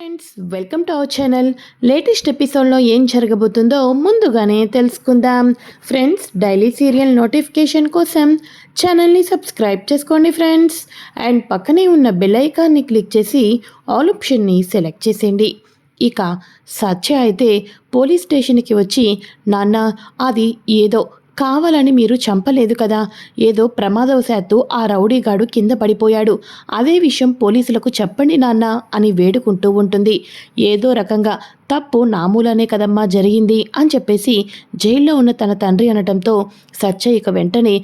Friends, welcome to our channel. Latest ఎపిసోడ్లో ఏం జరగబోతుందో ముందుగానే తెలుసుకుందాం. ఫ్రెండ్స్, డైలీ సీరియల్ నోటిఫికేషన్ కోసం ఛానల్ని సబ్స్క్రైబ్ చేసుకోండి ఫ్రెండ్స్. అండ్ పక్కనే ఉన్న బెల్ ఐకాన్ని క్లిక్ చేసి ఆల్ ఆప్షన్ని సెలెక్ట్ చేసేయండి. ఇక సత్య అయితే పోలీస్ స్టేషన్కి వచ్చి, నాన్న, అది ఏదో కావాలని మీరు చంపలేదు కదా, ఏదో ప్రమాదవశాత్తు ఆ రౌడీగాడు కింద పడిపోయాడు, అదే విషయం పోలీసులకు చెప్పండి నాన్న అని వేడుకుంటూ ఉంటుంది. ఏదో రకంగా తప్పు నా మూలనే కదమ్మా జరిగింది అని చెప్పేసి జైల్లో ఉన్న తన తండ్రి అనటంతో సత్య ఇక వెంటనే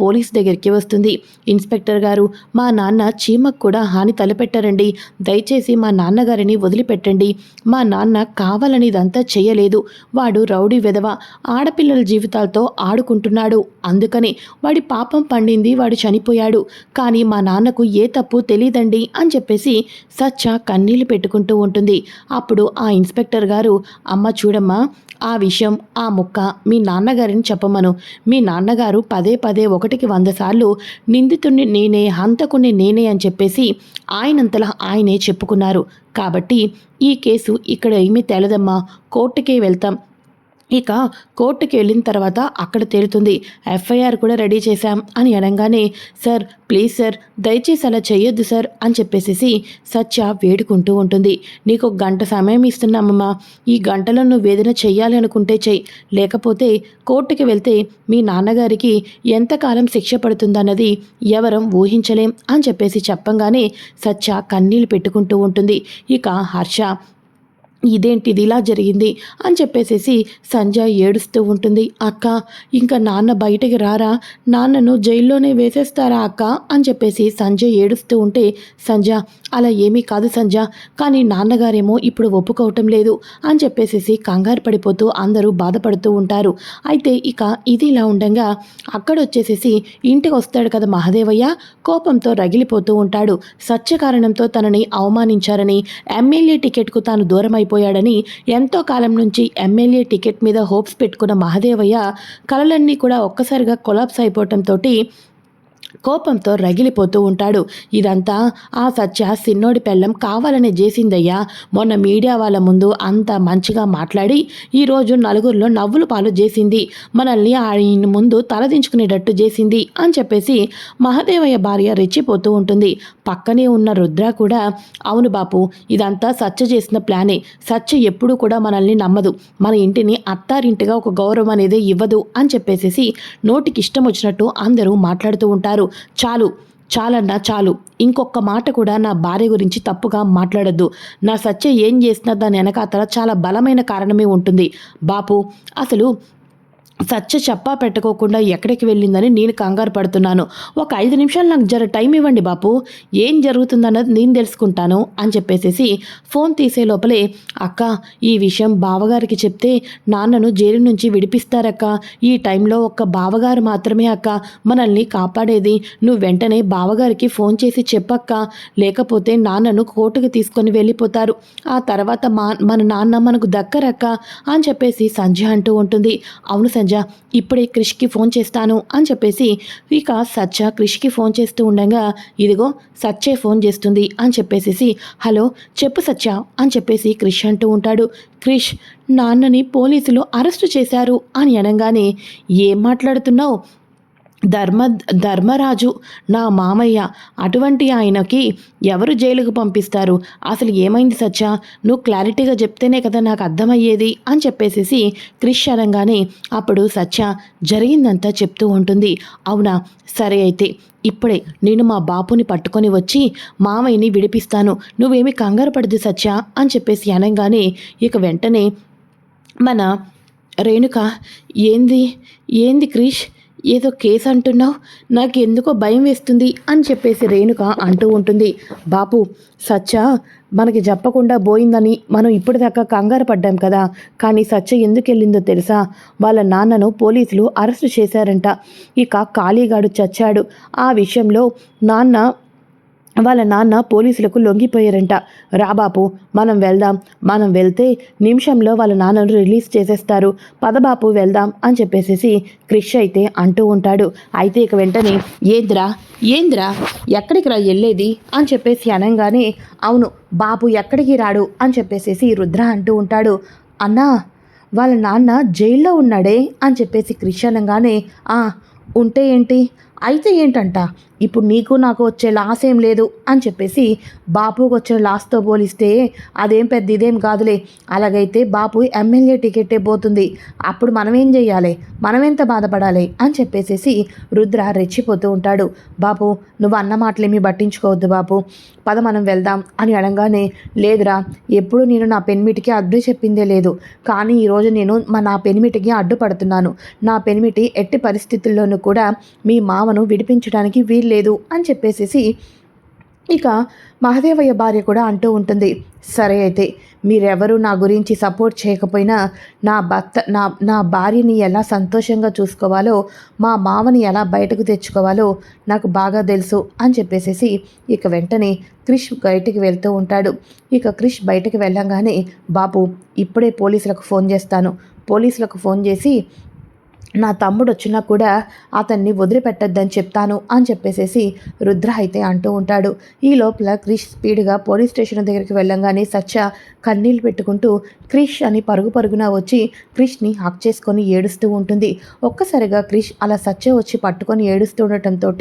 పోలీస్ దగ్గరికి వస్తుంది. ఇన్స్పెక్టర్ గారు, మా నాన్న చీమకు కూడా హాని తలపెట్టారండి, దయచేసి మా నాన్నగారిని వదిలిపెట్టండి. మా నాన్న కావాలని ఇదంతా చేయలేదు, వాడు రౌడీ వెధవ, ఆడపిల్లల జీవితాలతో ఆడుకుంటున్నాడు, అందుకని వాడి పాపం పండింది, వాడు చనిపోయాడు, కానీ మా నాన్నకు ఏ తప్పు తెలియదండి అని చెప్పేసి సత్య కన్నీళ్లు పెట్టుకుంటూ ఉంటుంది. అప్పుడు ఆ ఇన్స్పెక్టర్ గారు, అమ్మ చూడమ్మా, ఆ విషయం ఆ ముక్క మీ నాన్నగారిని చెప్పమను. మీ నాన్నగారు పదే పదే 1కి 100 సార్లు నిందితుడిని నేనే, హంతకుని నేనే అని చెప్పేసి ఆయనంతలా ఆయనే చెప్పుకున్నారు. కాబట్టి ఈ కేసు ఇక్కడ ఏమీ తేలదమ్మా, కోర్టుకే వెళ్తాం. ఇక కోర్టుకి వెళ్ళిన తర్వాత అక్కడ తేలుతుంది. ఎఫ్ఐఆర్ కూడా రెడీ చేశాం అని అనగానే, సార్ ప్లీజ్ సార్, దయచేసి అలా చేయొద్దు సార్ అని చెప్పేసి సత్య వేడుకుంటూ ఉంటుంది. నీకు 1 గంట సమయం ఇస్తున్నామమ్మా, ఈ గంటలో నువ్వు ఏదైనా చెయ్యాలి అనుకుంటే చెయ్యి, లేకపోతే కోర్టుకి వెళ్తే మీ నాన్నగారికి ఎంతకాలం శిక్ష పడుతుందన్నది ఎవరం ఊహించలేం అని చెప్పేసి చెప్పంగానే సత్య కన్నీళ్ళు పెట్టుకుంటూ ఉంటుంది. ఇక హర్ష, ఇదేంటిది ఇలా జరిగింది అని చెప్పేసి సంజయ్ ఏడుస్తూ ఉంటుంది. అక్క, ఇంకా నాన్న బయటకి రారా, నాన్నను జైల్లోనే వేసేస్తారా అక్క అని చెప్పేసి సంజయ్ ఏడుస్తూ ఉంటే, సంజయ్ అలా ఏమీ కాదు సంజయ్, కానీ నాన్నగారేమో ఇప్పుడు ఒప్పుకోవటం లేదు అని చెప్పేసి కంగారు పడిపోతూ అందరూ బాధపడుతూ ఉంటారు. అయితే ఇక ఇది ఇలా ఉండగా అక్కడ వచ్చేసేసి ఇంటికి వస్తాడు కదా మహదేవయ్య, కోపంతో రగిలిపోతూ ఉంటాడు. సత్య కారణంతో తనని అవమానించారని, ఎమ్మెల్యే టికెట్కు తాను దూరం అయిపోయాడని, ఎంతో కాలం నుంచి ఎమ్మెల్యే టికెట్ మీద హోప్స్ పెట్టుకున్న మహదేవయ్య కలలన్నీ కూడా ఒక్కసారిగా కొలాప్స్ అయిపోవటంతో కోపంతో రగిలిపోతూ ఉంటాడు. ఇదంతా ఆ సత్య సిన్నోడి పెళ్ళం కావాలనే చేసిందయ్యా, మొన్న మీడియా వాళ్ళ ముందు అంత మంచిగా మాట్లాడి ఈరోజు నలుగురిలో నవ్వులు పాలు చేసింది, మనల్ని ఆయన ముందు తలదించుకునేటట్టు చేసింది అని చెప్పేసి మహదేవయ్య భార్య రెచ్చిపోతూ ఉంటుంది. పక్కనే ఉన్న రుద్ర కూడా, అవును బాపు, ఇదంతా సత్య చేసిన ప్లానే, సత్య ఎప్పుడు కూడా మనల్ని నమ్మదు, మన ఇంటిని అత్తారింటిగా ఒక గౌరవం అనేది ఇవ్వదు అని చెప్పేసి నోటికి ఇష్టం వచ్చినట్టు అందరూ మాట్లాడుతూ ఉంటారు. చాలన్నా చాలు, ఇంకొక మాట కూడా నా భార్య గురించి తప్పుగా మాట్లాడద్దు. నా సత్య ఏం చేసినా దాని వెనకాతల చాలా బలమైన కారణమే ఉంటుంది బాపు. అసలు సత్య చెప్పా పెట్టుకోకుండా ఎక్కడికి వెళ్ళిందని నేను కంగారు పడుతున్నాను. ఒక 5 నిమిషాలు నాకు జర టైం ఇవ్వండి బాపు, ఏం జరుగుతుందన్నది నేను తెలుసుకుంటాను అని చెప్పేసి ఫోన్ తీసే లోపలే, అక్క, ఈ విషయం బావగారికి చెప్తే నాన్నను జైలు నుంచి విడిపిస్తారక్క, ఈ టైంలో ఒక్క బావగారు మాత్రమే అక్క మనల్ని కాపాడేది, నువ్వు వెంటనే బావగారికి ఫోన్ చేసి చెప్పక్క, లేకపోతే నాన్నను కోర్టుకు తీసుకొని వెళ్ళిపోతారు, ఆ తర్వాత మన నాన్న మనకు దక్కరక్క అని చెప్పేసి సంజయ్ అంటూ ఉంటుంది. అవును సంజయ్, ఇప్పుడే క్రిష్కి ఫోన్ చేస్తాను అని చెప్పేసి ఇక సత్య క్రిష్కి ఫోన్ చేస్తూ ఉండగా, ఇదిగో సత్యే ఫోన్ చేస్తుంది అని చెప్పేసి, హలో చెప్పు సత్య అని చెప్పేసి క్రిష్ అంటూ ఉంటాడు. క్రిష్, నాన్నని పోలీసులు అరెస్టు చేశారు అని అనగానే, ఏం మాట్లాడుతున్నావు, ధర్మరాజు నా మామయ్య, అటువంటి ఆయనకి ఎవరు జైలుకు పంపిస్తారు, అసలు ఏమైంది సత్య, నువ్వు క్లారిటీగా చెప్తేనే కదా నాకు అర్థమయ్యేది అని చెప్పేసి క్రిష్ అనగానే అప్పుడు సత్య జరిగిందంతా చెప్తూ ఉంటుంది. అవునా, సరే అయితే ఇప్పుడే నేను మా బాపుని పట్టుకొని వచ్చి మామయ్యని విడిపిస్తాను, నువ్వేమీ కంగారు పడదు సత్య అని చెప్పేసి అనగానే ఇక వెంటనే మన రేణుక, ఏంది క్రిష్, ఏదో కేసు అంటున్నావు, నాకు ఎందుకో భయం వేస్తుంది అని చెప్పేసి రేణుక అంటూ ఉంటుంది. బాపు, సత్య మనకి చెప్పకుండా పోయిందని మనం ఇప్పటిదాకా కంగారు పడ్డాం కదా, కానీ సత్య ఎందుకు వెళ్ళిందో తెలుసా, వాళ్ళ నాన్నను పోలీసులు అరెస్టు చేశారంట, ఇక కాళీగాడు చచ్చాడు, ఆ విషయంలో నాన్న వాళ్ళ నాన్న పోలీసులకు లొంగిపోయారంట. రా బాపు మనం వెళ్దాం, మనం వెళ్తే నిమిషంలో వాళ్ళ నాన్నను రిలీజ్ చేసేస్తారు, పద బాపు వెళ్దాం అని చెప్పేసేసి క్రిష్ అయితే అంటూ ఉంటాడు. అయితే ఇక వెంటనే ఏంద్రా ఎక్కడికి రా వెళ్ళేది అని చెప్పేసి అనగానే, అవును బాపు ఎక్కడికి రాడు అని చెప్పేసేసి రుద్ర అంటూ ఉంటాడు. అన్నా వాళ్ళ నాన్న జైల్లో ఉన్నాడే అని చెప్పేసి క్రిష్ అనగానే, ఉంటే ఏంటి, అయితే ఏంటంట, ఇప్పుడు నీకు నాకు వచ్చే లాస్ ఏం లేదు అని చెప్పేసి బాపుకు వచ్చిన లాస్తో పోలిస్తే అదేం పెద్ద ఇదేం కాదులే, అలాగైతే బాపు ఎమ్మెల్యే టికెట్టే పోతుంది, అప్పుడు మనం ఏం చెయ్యాలి, మనం ఎంత బాధపడాలి అని చెప్పేసేసి రుద్ర రెచ్చిపోతూ ఉంటాడు. బాపు నువ్వు అన్న మాటలేమీ పట్టించుకోవద్దు బాపు, పద మనం వెళ్దాం అని అనగానే, లేదురా ఎప్పుడు నేను నా పెనిమిటికి అడ్డు చెప్పిందే లేదు, కానీ ఈరోజు నేను నా పెనిమిటికి అడ్డుపడుతున్నాను, నా పెనిమిటి ఎట్టి పరిస్థితుల్లోనూ కూడా మీ మామను విడిపించడానికి వీల్లేదు అని చెప్పేసేసి ఇక మహదేవయ్య భార్య కూడా అంటూ ఉంటుంది. సరే అయితే మీరెవరు నా గురించి సపోర్ట్ చేయకపోయినా నా భార్యని ఎలా సంతోషంగా చూసుకోవాలో, మా మామని ఎలా బయటకు తెచ్చుకోవాలో నాకు బాగా తెలుసు అని చెప్పేసేసి ఇక వెంటనే క్రిష్ బయటికి వెళ్తూ ఉంటాడు. ఇక క్రిష్ బయటకు వెళ్ళంగానే, బాపు ఇప్పుడే పోలీసులకు ఫోన్ చేస్తాను, పోలీసులకు ఫోన్ చేసి నా తమ్ముడు వచ్చినా కూడా అతన్ని వదిలిపెట్టద్దని చెప్తాను అని చెప్పేసేసి రుద్ర అయితే అంటూ ఉంటాడు. ఈ లోపల క్రిష్ స్పీడ్గా పోలీస్ స్టేషన్ దగ్గరికి వెళ్ళంగానే సత్య కన్నీళ్ళు పెట్టుకుంటూ క్రిష్ అని పరుగున వచ్చి క్రిష్ని హక్ చేసుకొని ఏడుస్తూ ఉంటుంది. ఒక్కసారిగా క్రిష్ అలా సత్య వచ్చి పట్టుకొని ఏడుస్తూ ఉండటంతో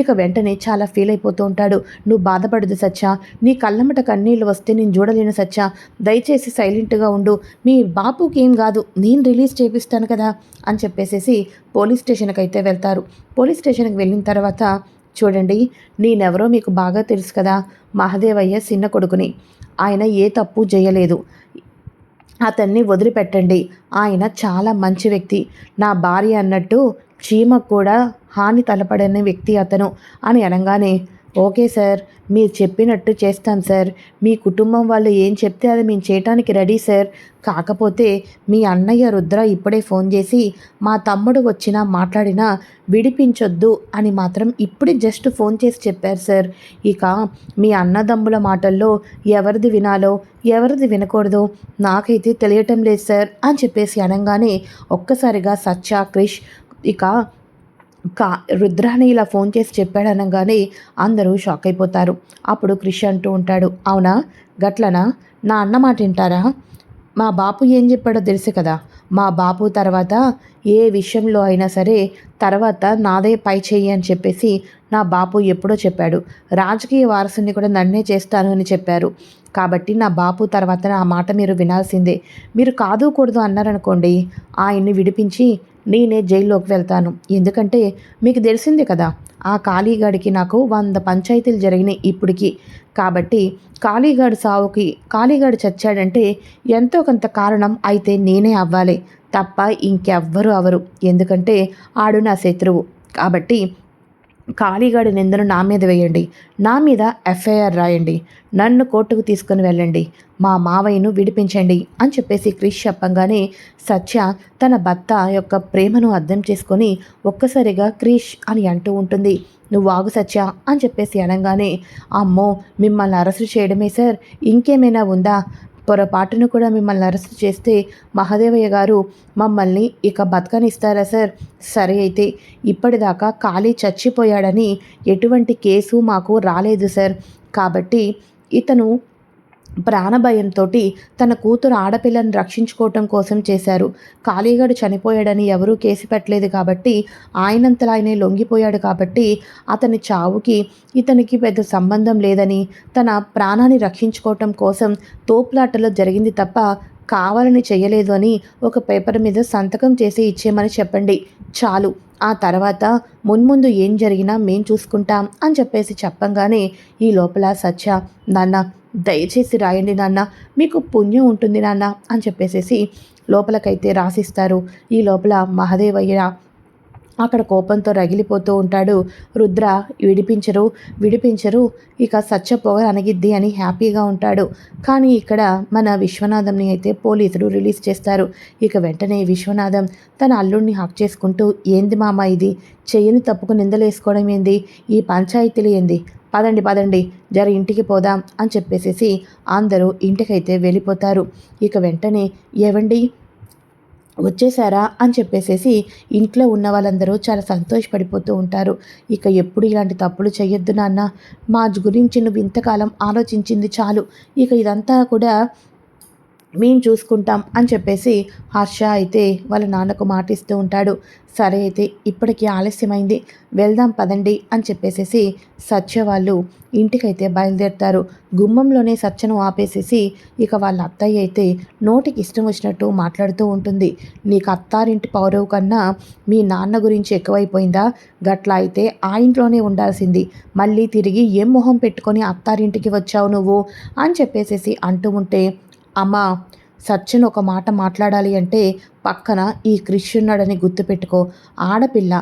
ఇక వెంటనే చాలా ఫీల్ అయిపోతూ ఉంటాడు. నువ్వు బాధపడదు సత్య, నీ కళ్ళమట కన్నీళ్ళు వస్తే నేను చూడలేను సత్య, దయచేసి సైలెంట్గా ఉండు, మీ బాపుకి ఏం కాదు, నేను రిలీజ్ చేపిస్తాను కదా అని చెప్పేసేసి పోలీస్ స్టేషన్కి అయితే వెళ్తారు. పోలీస్ స్టేషన్కి వెళ్ళిన తర్వాత, చూడండి నేనెవరో మీకు బాగా తెలుసు కదా, మహదేవయ్య చిన్న కొడుకుని, ఆయన ఏ తప్పు చేయలేదు, అతన్ని వదిలిపెట్టండి, ఆయన చాలా మంచి వ్యక్తి, నా భార్య అన్నట్టు చీమకు కూడా హాని తలపడని వ్యక్తి అతను అని అనగానే, ఓకే సార్ మీరు చెప్పినట్టు చేస్తాం సార్, మీ కుటుంబం వాళ్ళు ఏం చెప్తే అది మేము చేయటానికి రెడీ సార్, కాకపోతే మీ అన్నయ్య రుద్ర ఇప్పుడే ఫోన్ చేసి మా తమ్ముడు వచ్చినా మాట్లాడినా విడిపించొద్దు అని మాత్రం ఇప్పుడే జస్ట్ ఫోన్ చేసి చెప్పారు సార్, ఇక మీ అన్నదమ్ముల మాటల్లో ఎవరిది వినాలో ఎవరిది వినకూడదో నాకైతే తెలియటం లేదు సార్ అని చెప్పేసి అనగానే ఒక్కసారిగా సత్య క్రిష్ ఇక రుద్రాని ఇలా ఫోన్ చేసి చెప్పాడనగానే అందరూ షాక్ అయిపోతారు. అప్పుడు క్రిష్ అంటూ ఉంటాడు, అవునా గట్లనా, నా అన్న మాట వింటారా, మా బాపు ఏం చెప్పాడో తెలుసు కదా, మా బాపు తర్వాత ఏ విషయంలో అయినా సరే తర్వాత నాదే పై చెయ్యి అని చెప్పేసి నా బాపు ఎప్పుడో చెప్పాడు, రాజకీయ వారసుని కూడా నన్నే చేస్తాను అని చెప్పారు, కాబట్టి నా బాపు తర్వాత నా మాట మీరు వినాల్సిందే, మీరు కాదు కూడదు అన్నారనుకోండి ఆయన్ని విడిపించి నేనే జైల్లోకి వెళ్తాను, ఎందుకంటే మీకు తెలిసిందే కదా ఆ కాళీగాడికి నాకు 100 పంచాయతీలు జరిగినాయి ఇప్పటికి, కాబట్టి కాళీగాడు చచ్చాడంటే ఎంతో కొంత కారణం అయితే నేనే అవ్వాలి తప్ప ఇంకెవ్వరూ అవరు, ఎందుకంటే ఆడు నా శత్రువు, కాబట్టి కాళీగాడి నిందను నా మీద వేయండి, నా మీద ఎఫ్ఐఆర్ రాయండి, నన్ను కోర్టుకు తీసుకుని వెళ్ళండి, మా మావయ్యను విడిపించండి అని చెప్పేసి క్రిష్ చెప్పంగానే సత్య తన భర్త యొక్క ప్రేమను అర్థం చేసుకొని ఒక్కసారిగా క్రిష్ అని అంటూ ఉంటుంది. నువ్వు ఆగు సత్య అని చెప్పేసి అనగానే, అమ్మో మిమ్మల్ని అరెస్ట్ చేయడమే సార్, ఇంకేమైనా ఉందా, పొరపాటును కూడా మిమ్మల్ని అరెస్ట్ చేస్తే మహదేవయ్య గారు మమ్మల్ని ఇక బతకనిస్తారా సార్, సరే అయితే ఇప్పటిదాకా ఖాళీ చచ్చిపోయాడని ఎటువంటి కేసు మాకు రాలేదు సార్, కాబట్టి ఇతను ప్రాణభయంతో తన కూతురు ఆడపిల్లని రక్షించుకోవటం కోసం చేశారు, కాళీగాడు చనిపోయాడని ఎవరూ కేసు పెట్టలేదు కాబట్టి ఆయనంతలా ఆయనే లొంగిపోయాడు కాబట్టి అతని చావుకి ఇతనికి పెద్ద సంబంధం లేదని తన ప్రాణాన్ని రక్షించుకోవటం కోసం తోపులాటలో జరిగింది తప్ప కావాలని చేయలేదు అని ఒక పేపర్ మీద సంతకం చేసి ఇచ్చేయమని చెప్పండి చాలు, ఆ తర్వాత మున్ముందు ఏం జరిగినా మేం చూసుకుంటాం అని చెప్పేసి చెప్పంగానే ఈ లోపల సత్య, నాన్న దయచేసి రాయండి నాన్న, మీకు పుణ్యం ఉంటుంది నాన్న అని చెప్పేసేసి లోపలకైతే రాసిస్తారు. ఈ లోపల మహదేవయ్య అక్కడ కోపంతో రగిలిపోతూ ఉంటాడు. రుద్ర విడిపించరు ఇక సత్య పొగ అణగిద్ది అని హ్యాపీగా ఉంటాడు. కానీ ఇక్కడ మన విశ్వనాథంని అయితే పోలీసులు రిలీజ్ చేస్తారు. ఇక వెంటనే విశ్వనాథం తన అల్లుడిని హక్ చేసుకుంటూ, ఏంది మామ ఇది, చెయ్యని తప్పుకు నిందలేసుకోవడం ఏంది, ఈ పంచాయతీలు ఏంది, పదండి పదండి జర ఇంటికి పోదాం అని చెప్పేసేసి అందరూ ఇంటికైతే వెళ్ళిపోతారు. ఇక వెంటనే ఏవండి వచ్చేసారా అని చెప్పేసేసి ఇంట్లో ఉన్న వాళ్ళందరూ చాలా సంతోషపడిపోతూ ఉంటారు. ఇక ఎప్పుడు ఇలాంటి తప్పులు చేయొద్దు నాన్న, మా గురించి నువ్వు ఇంతకాలం ఆలోచించింది చాలు, ఇక ఇదంతా కూడా మేము చూసుకుంటాం అని చెప్పేసి హర్ష అయితే వాళ్ళ నాన్నకు మాటిస్తూ ఉంటాడు. సరే అయితే ఇప్పటికి ఆలస్యమైంది, వెళ్దాం పదండి అని చెప్పేసేసి సత్య వాళ్ళు ఇంటికైతే బయలుదేరుతారు. గుమ్మంలోనే సత్యను ఆపేసేసి ఇక వాళ్ళ అత్తయ్య అయితే నోటికి ఇష్టం వచ్చినట్టు మాట్లాడుతూ ఉంటుంది. నీకు అత్తారింటి పౌరవు కన్నా మీ నాన్న గురించి ఎక్కువైపోయిందా? గట్లా అయితే ఆ ఇంట్లోనే ఉండాల్సింది, మళ్ళీ తిరిగి ఏం మొహం పెట్టుకొని అత్తారింటికి వచ్చావు నువ్వు అని చెప్పేసేసి అంటూ ఉంటే, అమ్మా, సత్యన్ ఒక మాట మాట్లాడాలి అంటే పక్కన ఈ క్రిష్ ఉన్నాడని గుర్తుపెట్టుకో. ఆడపిల్ల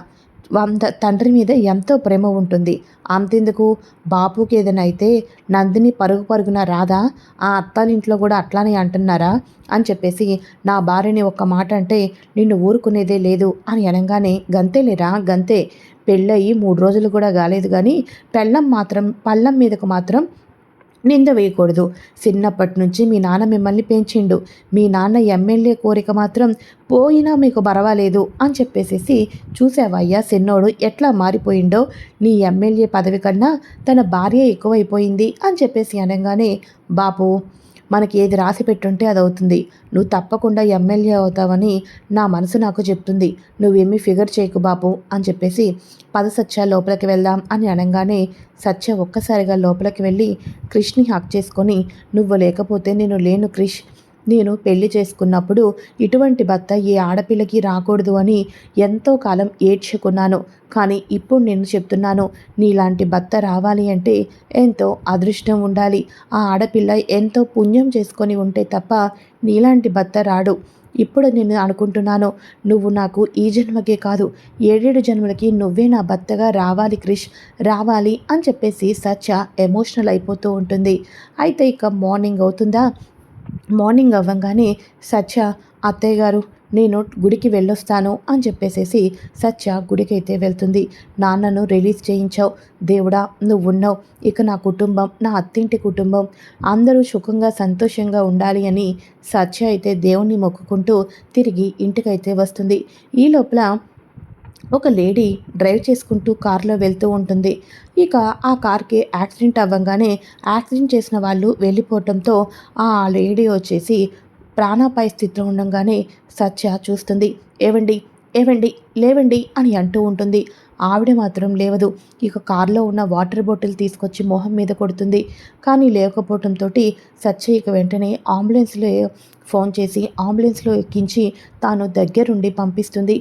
తండ్రి మీద ఎంతో ప్రేమ ఉంటుంది. అంతెందుకు, బాపుకి ఏదైనా అయితే నందిని పరుగు పరుగున రాదా? ఆ అత్తాలింట్లో కూడా అట్లానే అంటున్నారా అని చెప్పేసి నా భార్యని ఒక్క మాట అంటే నిన్ను ఊరుకునేదే లేదు అని అనగానే, గంతేలేరా గంతే, పెళ్ళయి 3 రోజులు కూడా కాలేదు కానీ పళ్ళం మీదకు మాత్రం నింద వేయకూడదు. చిన్నప్పటి నుంచి మీ నాన్న మిమ్మల్ని పెంచిండు, మీ నాన్న ఎమ్మెల్యే కోరిక మాత్రం పోయినా మీకు పర్వాలేదు అని చెప్పేసేసి, చూసావయ్యా సిన్నోడు ఎట్లా మారిపోయిండో, నీ ఎమ్మెల్యే పదవి కన్నా తన భార్య ఎక్కువైపోయింది అని చెప్పేసి అనగానే, బాపు, మనకి ఏది రాసి పెట్టుంటే అది అవుతుంది, నువ్వు తప్పకుండా ఎమ్మెల్యే అవుతావని నా మనసు నాకు చెప్తుంది, నువ్వేమీ ఫిగర్ చేయకు బాపు అని చెప్పేసి, పద సత్య లోపలికి వెళ్దాం అని అనగానే సత్య ఒక్కసారిగా లోపలికి వెళ్ళి క్రిష్ని హక్ చేసుకొని, నువ్వు లేకపోతే నేను లేను క్రిష్, నేను పెళ్లి చేసుకున్నప్పుడు ఇటువంటి భర్త ఏ ఆడపిల్లకి రాకూడదు అని ఎంతో కాలం ఏడ్చుకున్నాను. కానీ ఇప్పుడు నేను చెప్తున్నాను, నీలాంటి భర్త రావాలి అంటే ఎంతో అదృష్టం ఉండాలి. ఆ ఆడపిల్ల ఎంతో పుణ్యం చేసుకొని ఉంటే తప్ప నీలాంటి భర్త రాడు. ఇప్పుడు నేను అనుకుంటున్నాను, నువ్వు నాకు ఈ జన్మకే కాదు 7 జన్మలకి నువ్వే నా భర్తగా రావాలి క్రిష్, రావాలి అని చెప్పేసి సత్య ఎమోషనల్ అయిపోతూ ఉంటుంది. అయితే ఇక మార్నింగ్ అవుతుందా, మార్నింగ్ అవ్వగానే సత్య, అత్తయ్య గారు నేను గుడికి వెళ్ళొస్తాను అని చెప్పేసేసి సత్య గుడికైతే వెళ్తుంది. నాన్నను రిలీజ్ చేయించావు దేవుడా, నువ్వున్నావు, ఇక నా కుటుంబం, నా అత్తింటి కుటుంబం అందరూ సుఖంగా సంతోషంగా ఉండాలి అని సత్య అయితే దేవుణ్ణి మొక్కుకుంటూ తిరిగి ఇంటికైతే వస్తుంది. ఈ లోపల ఒక లేడీ డ్రైవ్ చేసుకుంటూ కారులో వెళ్తూ ఉంటుంది. ఇక ఆ కార్కి యాక్సిడెంట్ అవ్వగానే యాక్సిడెంట్ చేసిన వాళ్ళు వెళ్ళిపోవటంతో ఆ లేడీ వచ్చేసి ప్రాణాపాయ స్థితిలో ఉండగానే సత్య చూస్తుంది. ఏవండి ఏవండి లేవండి అని అంటూ ఉంటుంది. ఆవిడ మాత్రం లేవదు. ఇక కారులో ఉన్న వాటర్ బాటిల్ తీసుకొచ్చి మొహం మీద కొడుతుంది. కానీ లేకపోవడంతో సత్య ఇక వెంటనే అంబులెన్స్లో ఫోన్ చేసి అంబులెన్స్లో ఎక్కించి తాను దగ్గరుండి పంపిస్తుంది,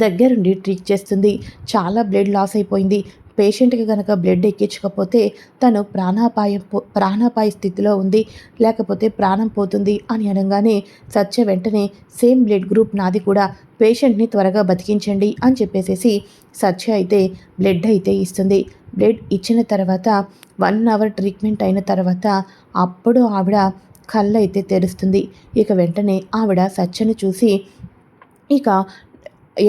దగ్గరుండి ట్రీట్ చేస్తుంది. చాలా బ్లడ్ లాస్ అయిపోయింది. పేషెంట్కి కనుక బ్లడ్ ఎక్కించకపోతే తను ప్రాణాపాయ స్థితిలో ఉంది, లేకపోతే ప్రాణం పోతుంది అని అనగానే సత్య వెంటనే సేమ్ బ్లడ్ గ్రూప్ నాది కూడా, పేషెంట్ని త్వరగా బతికించండి అని చెప్పేసేసి సత్య అయితే బ్లడ్ అయితే ఇస్తుంది. బ్లడ్ ఇచ్చిన తర్వాత 1 అవర్ ట్రీట్మెంట్ అయిన తర్వాత అప్పుడు ఆవిడ కళ్ళు అయితే తెరుస్తుంది. ఇక వెంటనే ఆవిడ సత్యను చూసి ఇక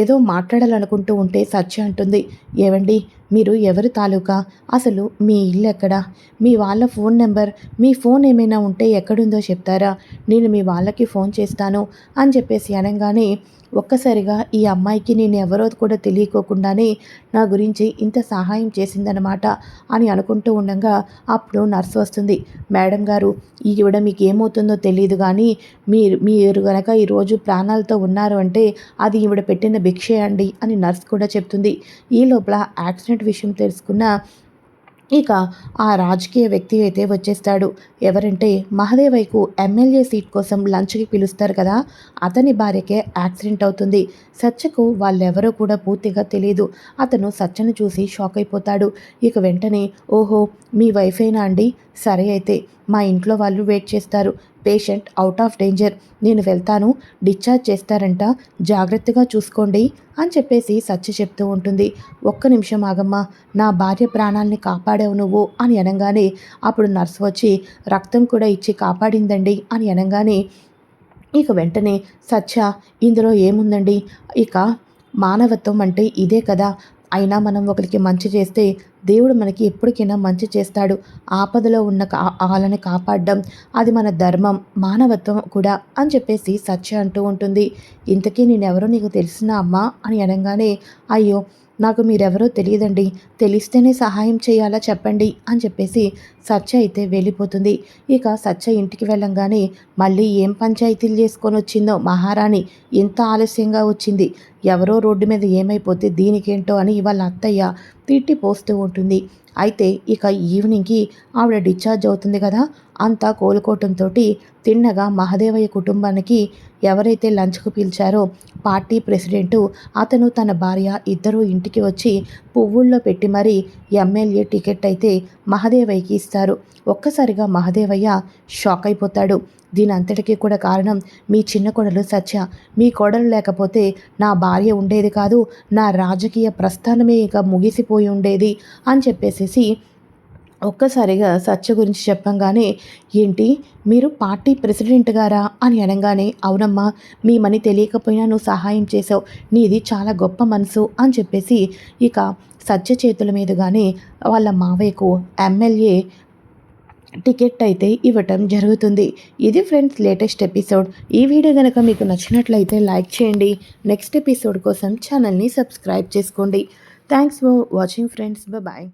ఏదో మాట్లాడాలనుకుంటూ ఉంటే సత్య అంటుంది, ఏవండి మీరు ఎవరి తాలూకా, అసలు మీ ఇల్లు ఎక్కడ, మీ వాళ్ళ ఫోన్ నెంబర్, మీ ఫోన్ ఏమైనా ఉంటే ఎక్కడుందో చెప్తారా, నేను మీ వాళ్ళకి ఫోన్ చేస్తాను అని చెప్పేసి అనగానే ఒక్కసారిగా ఈ అమ్మాయికి నేను ఎవరో కూడా తెలియకోకుండానే నా గురించి ఇంత సహాయం చేసిందనమాట అని అనుకుంటూ ఉండగా అప్పుడు నర్సు వస్తుంది. మేడం గారు, ఈవిడ మీకు ఏమవుతుందో తెలియదు కానీ మీరు గనక ఈరోజు ప్రాణాలతో ఉన్నారు అంటే అది ఈవిడ పెట్టిన భిక్షే అండి అని నర్స్ కూడా చెప్తుంది. ఈ లోపల యాక్సిడెంట్ విషయం తెలుసుకున్న ఇక ఆ రాజకీయ వ్యక్తి అయితే వచ్చేస్తాడు. ఎవరంటే మహదేవయ్యకు ఎమ్మెల్యే సీట్ కోసం లంచ్కి పిలుస్తారు కదా, అతని భార్యకే యాక్సిడెంట్ అవుతుంది. సత్యకు వాళ్ళెవరో కూడా పూర్తిగా తెలియదు. అతను సత్యను చూసి షాక్ అయిపోతాడు. ఇక వెంటనే, ఓహో మీ వైఫేనా అండి, సరే అయితే మా ఇంట్లో వాళ్ళు వెయిట్ చేస్తారు, పేషెంట్ అవుట్ ఆఫ్ డేంజర్, నేను వెళ్తాను, డిశ్చార్జ్ చేస్తారంట, జాగ్రత్తగా చూసుకోండి అని చెప్పేసి సత్య చెప్తూ ఉంటుంది. ఒక్క నిమిషం ఆగమ్మా, నా భార్య ప్రాణాలని కాపాడావు నువ్వు అని అనగానే అప్పుడు నర్సు వచ్చి రక్తం కూడా ఇచ్చి కాపాడిందండి అని అనగానే ఇక వెంటనే సత్య, ఇందులో ఏముందండి, ఇక మానవత్వం అంటే ఇదే కదా, అయినా మనం ఒకరికి మంచి చేస్తే దేవుడు మనకి ఎప్పటికైనా మంచి చేస్తాడు. ఆపదలో ఉన్న వాళ్ళని కాపాడడం అది మన ధర్మం, మానవత్వం కూడా అని చెప్పేసి సత్య అంటూ ఉంటుంది. ఇంతకీ నేనెవరో నీకు తెలిసినా అమ్మా అని అనగానే, అయ్యో నాకు మీరెవరో తెలియదండి, తెలిస్తేనే సహాయం చేయాలా చెప్పండి అని చెప్పేసి సత్య అయితే వెళ్ళిపోతుంది. ఇక సత్య ఇంటికి వెళ్ళంగానే మళ్ళీ ఏం పంచాయతీలు చేసుకొని వచ్చిందో మహారాణి, ఎంత ఆలస్యంగా వచ్చింది, ఎవరో రోడ్డు మీద ఏమైపోతే దీనికేంటో అని వాళ్ళ అత్తయ్య తిట్టిపోస్తూ ఉంటుంది. అయితే ఇక ఈవినింగ్కి ఆవిడ డిశ్చార్జ్ అవుతుంది కదా, అంతా కోలుకోవటంతో తిన్నగా మహదేవయ్య కుటుంబానికి ఎవరైతే లంచ్కు పిలిచారో పార్టీ ప్రెసిడెంటు, అతను తన భార్య ఇద్దరూ ఇంటికి వచ్చి పువ్వుల్లో పెట్టి మరీ ఎమ్మెల్యే టికెట్ అయితే మహదేవయ్యకి ఇస్తారు. ఒక్కసారిగా మహదేవయ్య షాక్ అయిపోతాడు. దీని అంతటికీ కూడా కారణం మీ చిన్న కోడలు సత్య. మీ కోడలు లేకపోతే నా భార్య ఉండేది కాదు, నా రాజకీయ ప్రస్థానమే ఇక ముగిసిపోయి ఉండేది అని చెప్పేసేసి ఒక్కసారిగా సత్య గురించి చెప్పంగానే, ఏంటి మీరు పార్టీ ప్రెసిడెంట్ గారా అని అనగానే, అవునమ్మా, మేమని తెలియకపోయినా నువ్వు సహాయం చేసావు, నీది చాలా గొప్ప మనసు అని చెప్పేసి ఇక సత్య చేతుల మీదుగానే వాళ్ళ మావయ్యకు ఎమ్మెల్యే టికెట్ అయితే ఇవ్వటం జరుగుతుంది. ఇది ఫ్రెండ్స్ లేటెస్ట్ ఎపిసోడ్. ఈ వీడియో కనుక మీకు నచ్చినట్లయితే లైక్ చేయండి. నెక్స్ట్ ఎపిసోడ్ కోసం ఛానల్ని సబ్స్క్రైబ్ చేసుకోండి. Thanks for watching friends. Bye.